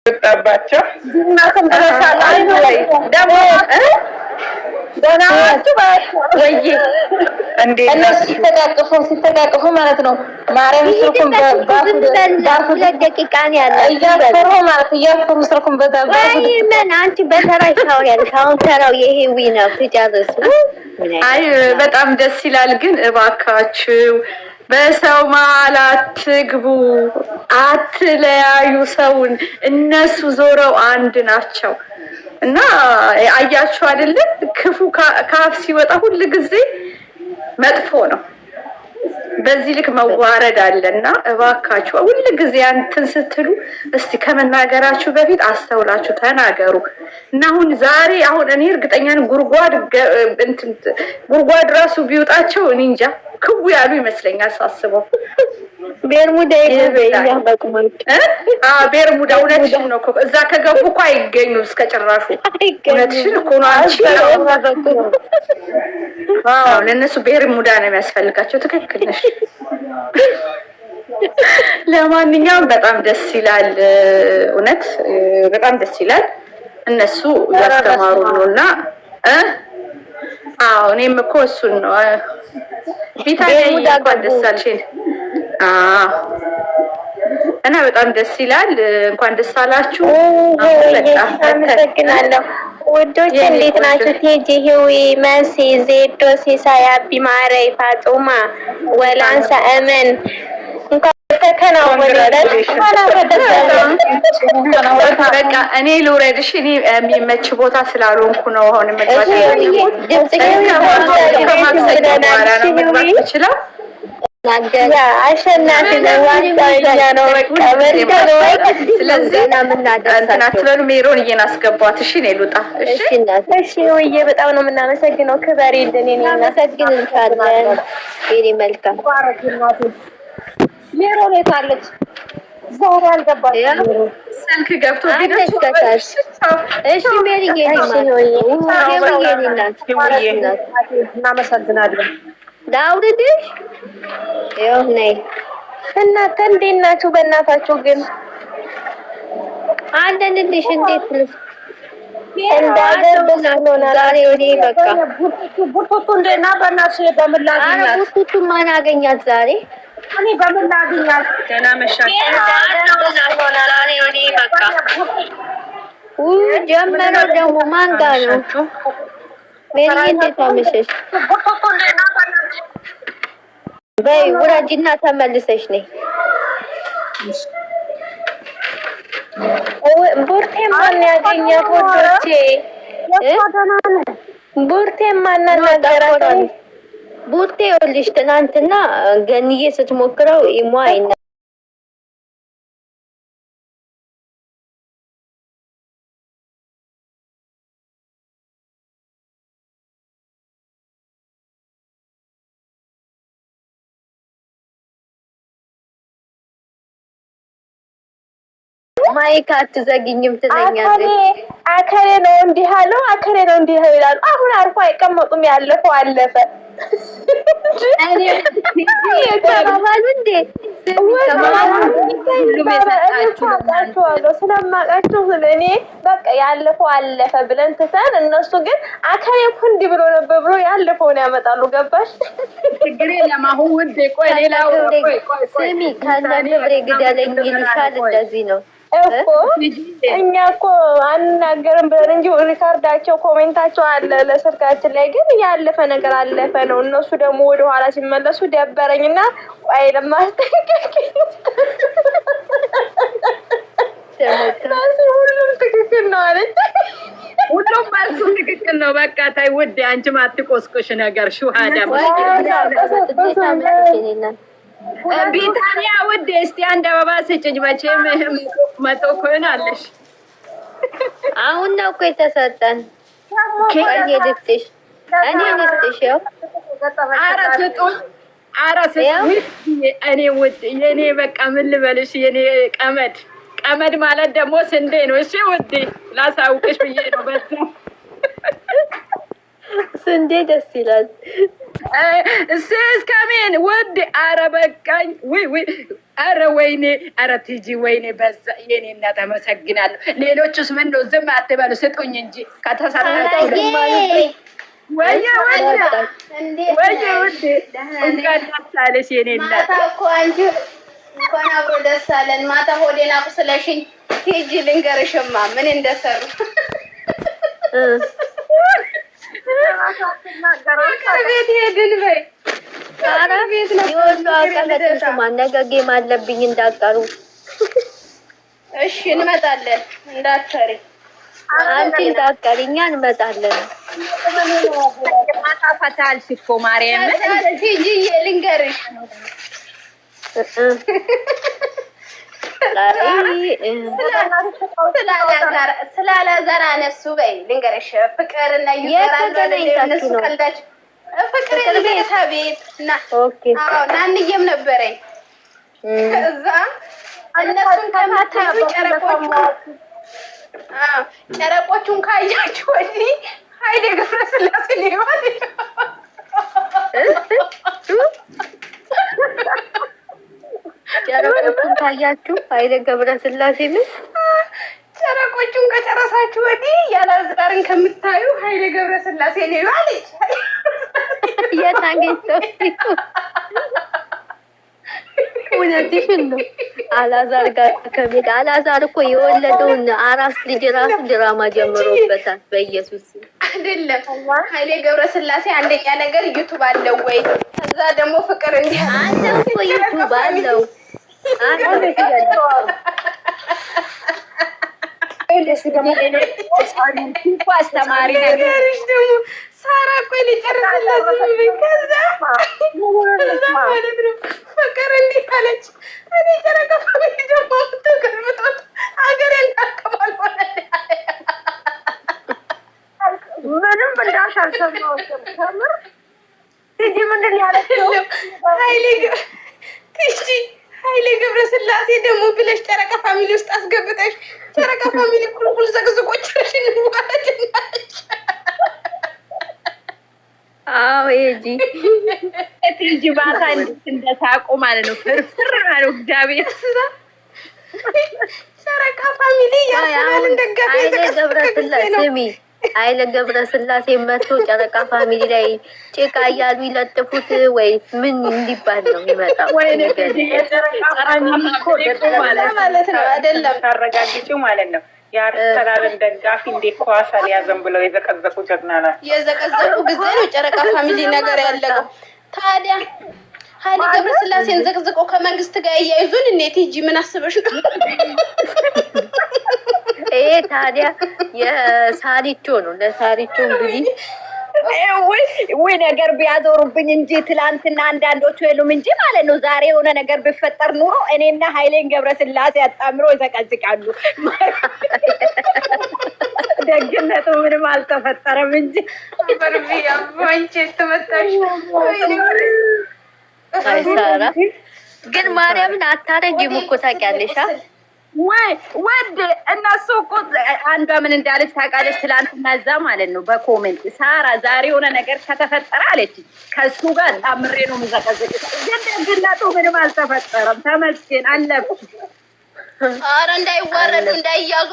ወጣባቸው እናንተም ተረሳላችሁ ወይ ደግሞ ደህና ናችሁ ወይ? እንዴ እነሱ ሲተቃቀፉ ማለት ነው። ማርያም ስልኩን ባፉ ለደቂቃ ነው ያለ እያፈሩ ማለት እያፈሩ ስልኩን በዛባ ምን አንቺ በተራሽ ነው ያልሽ። አሁን ተራው የሄዊ ነው ትጨርሱ። አይ በጣም ደስ ይላል። ግን እባካችሁ በሰው መሀል አትግቡ፣ አትለያዩ ሰውን። እነሱ ዞረው አንድ ናቸው እና አያችሁ አይደለም? ክፉ ካፍ ሲወጣ ሁሉ ጊዜ መጥፎ ነው። በዚህ ልክ መዋረድ አለና እባካችሁ ሁሉ ጊዜ አንተን ስትሉ እስቲ ከመናገራችሁ በፊት አስተውላችሁ ተናገሩ። እና አሁን እኔ እርግጠኛ ነኝ ጉርጓድ ራሱ ቢወጣቸው እኔ እንጃ ክው ያሉ ይመስለኛል ሳስበው። ቤርሙዳ ቤርሙዳ እውነትሽን ነው እኮ እዛ ከገቡ እኮ አይገኙም እስከ ጭራሹ። እውነትሽን እኮ ነው አንቺ። ለእነሱ ቤርሙዳ ነው የሚያስፈልጋቸው። ትክክል ነሽ። ለማንኛውም በጣም ደስ ይላል፣ እውነት በጣም ደስ ይላል። እነሱ ያስተማሩ ነውና እኔም እኮ እሱን ነው ቢታየኝ እንኳን ደስ አልሽኝ። እና በጣም ደስ ይላል። እንኳን ደስ አላችሁ። አመሰግናለሁ ውዶች። እንዴት ናችሁ? ቴጂ ሂዊ፣ መሲ፣ ዜዶ፣ ሲሳይ፣ አቢ፣ ማረይ፣ ፋጡማ፣ ወላንሳ፣ እመን እንኳን በቃ እኔ ልውረድሽ። እኔ የሚመች ቦታ ስላልሆንኩ ነው አሁን መግባት ይችላል። አሸናፊ ነው። ስለዚህ አትበሉ። ሜሮን እየናስገባት እሺ ነው ልውጣ። እሺ ወይዬ በጣም ነው የምናመሰግነው። ክበሪ እንደኔ ነው እናመሰግንሻለን። ይሄ መልካም ሜሮን የታለች? ዛሬ አልገባችም። ስልክ ገብቶ እሺ ሜሪ እናመሰግናለን። ዳውድሽ ይኸው ነይ። እናንተ እንዴት ናችሁ? በእናታችሁ ግን አለንልሽ። እንዴት ነው እንዳገር በሰሎና ዛሬ ወዲ በቃ ቡርቱቱ እንደና በእናትሽ በምላግኛት ቡርቱቱ ማን አገኛት ዛሬ? እኔ በምላግኛት ገና መሻሽ በሰሎና ዛሬ ወዲ በቃ ጀመረው። ደግሞ ማን ጋር ነው ሜሪ? እንዴት አመሸሽ? ቡርቱቱ እንደና በይ ውረጅና ተመልሰሽ ነይ። ቡርቴ ማን ያገኛት? ወዶቼ ቡርቴ ማን ነገራት? ቡርቴ ይኸውልሽ ትናንትና ገንዬ ስትሞክረው ኢሞ አይና ማይክ አትዘግኝም ትለኛለች። አከሬ ነው እንዲህ አለው፣ አከሬ ነው እንዲህ ይላሉ። አሁን አርፎ አይቀመጡም። ያለፈው አለፈ። እኔ ተባባሉ እንዴ ስለማውቃችሁ እኔ በቃ ያለፈው አለፈ ብለን ትተን እነሱ ግን አከሬ እኮ እንዲህ ብሎ ነበር ብሎ ያለፈውን ያመጣሉ። ገባሽ? ችግር የለም። አሁን ውዴ ቆይ ሌላው ስሚ ከነብሬ ግደለኝ ይልሻል። እንደዚህ ነው እኮ እኛ እኮ አንናገርም ብለን እንጂ ሪካርዳቸው ኮሜንታቸው አለ ለስልካችን ላይ። ግን ያለፈ ነገር አለፈ ነው። እነሱ ደግሞ ወደ ኋላ ሲመለሱ ደበረኝና ቆይ ለማስተካከል ሁሉም ትክክል ነው አለች። ሁሉም መልሱ ትክክል ነው። በቃ ታይ ውዴ አንቺም አትቆስቆሽ ነገር ሹሃዳ ቢታንያ ውዴ እስቲ አንድ አበባ ስጭኝ። መቼም መቶ ኮይን አለሽ። አሁን ነው እኮ የተሰጠን። እኔ ልስጥሽ። ያው ኧረ ስጡኝ፣ ኧረ ስጡኝ። እኔ ውድ የኔ በቃ ምን ልበልሽ የኔ ቀመድ ማለት ደግሞ ስንዴ ነው። እሺ ውዴ ላሳውቅሽ ብዬ ነው። በዛ ስንዴ ደስ ይላል። እስከምን ውድ አረ በቃኝ። ወይ አረ ወይኔ አረ ቲጂ ወይኔ በዛ የኔ እናት አመሰግናለሁ። ሌሎቹስ ምን ነው ዝም አትበሉ ስጡኝ እንጂ ከተሰራችሁ ወየ ውድ እንኳን ደስ አለሽ የኔ እናት። ማታ እኮ አንቺ እንኳን አብሮ ደስ አለን። ማታ ሆዴን አቁስለሽኝ ቲጂ ልንገርሽማ ምን እንደሰሩ ቤት ሄድን በይ ቤት ነው ይወሉ አቀለጥሽማ ነገ ጌም አለብኝ እንዳትቀሩ እሺ እንመጣለን እንዳትቀሪ አንቺ እንዳትቀሪ እኛ እንመጣለን ማታ ፈታልሽ እኮ ማርያም ቲጂ ልንገርሽ ስላላዛር አነሱ በይ ልንገርሽ ፍቅርና ይዘራሉ ቀልዳች ፍቅር ቤት ናንዬም ነበረኝ እዛ እነሱን ከማታዩ ጨረቆቹን ካያችሁ ወዲህ ኃይሌ ገብረስላሴ ሊሆን ጨረቆቹን ካያችሁ ኃይሌ ገብረስላሴ ምን ጨረቆቹን ከጨረሳችሁ ወዲህ ያላዛርን ከምታዩ ኃይሌ ገብረስላሴ ነው አለች። የታገኝተው እውነትሽን ነው። አላዛር ጋር ከቤት አላዛር እኮ የወለደውን አራስ ልጅ ራሱ ድራማ ጀምሮበታል። በኢየሱስ አይደለም ኃይሌ ገብረስላሴ አንደኛ ነገር ዩቱብ አለው ወይ? ከዛ ደግሞ ፍቅር እንዲህ አለው እኮ ዩቱብ አለው። አስተማሪ ነገርሽ ደግሞ ሳራ እኮ ሊጨርስላት ከዛ ማለት ነው ፍቅር እንዲህ አለች። እኔ ጨረቃ ፋሚሊ ደግሞ ተገልብጦት ሀገር ያንታከባል ማለት ምንም እንዳሽ አልሰማሁትም። ከምር ቲጂ ምንድን ያለችው ኃይሌ ገብረስላሴ ደግሞ ብለሽ ጨረቃ ፋሚሊ ውስጥ አስገብተሽ ጨረቃ ፋሚሊ ቁልቁል ዘግዝቆችሽን ማለት ናች። አዎ ቲጂ ማታ እንደሳቁ ማለት ነው። ፍርፍር ነው እግዚአብሔር ጨረቃ ፋሚሊ ያሰራል እንደጋፊ ስሚ ኃይሌ ገብረስላሴ መጥቶ ጨረቃ ፋሚሊ ላይ ጭቃ እያሉ ይለጥፉት ወይስ ምን እንዲባል ነው የሚመጣው? ማለት ነው አይደለም ታረጋግጪው ማለት ነው። የአርሰናልን ደጋፊ እንዴት ኳስ አልያዘም ብለው የዘቀዘቁ ጀግና ናቸው። የዘቀዘቁ ጊዜ ነው ጨረቃ ፋሚሊ ነገር ያለቀው። ታዲያ ኃይሌ ገብረስላሴን ዘቅዝቆ ከመንግስት ጋር እያይዙን እንዴት ሂጂ ምን አስበሽ ነው? ታዲያ የሳሪቾ ነው ለሳሪቾ እንግዲህ ወይ ነገር ቢያዞሩብኝ እንጂ ትላንትና አንዳንዶቹ የሉም እንጂ ማለት ነው። ዛሬ የሆነ ነገር ቢፈጠር ኑሮ እኔና ኃይሌን ገብረስላሴ አጣምሮ ይዘቀዝቃሉ። ደግነቱ ምንም አልተፈጠረም እንጂ በርቢ ያባንቺ ተመታሽ። አይሳራ ግን ማርያምን አታረጂም እኮ ታውቂያለሽ። ወድ እነሱ እኮ አንዷ ምን እንዳለች ታውቃለች? ትላንትና እዛ ማለት ነው በኮሜንት ሳራ ዛሬ የሆነ ነገር ከተፈጠረ አለች ከሱ ጋር አምሬ ነው የምዘቀዝቅሽ። ግን ደግነቱ ምንም አልተፈጠረም። ተመስገን አለፍ። ኧረ እንዳይዋረዱ እንዳይያዙ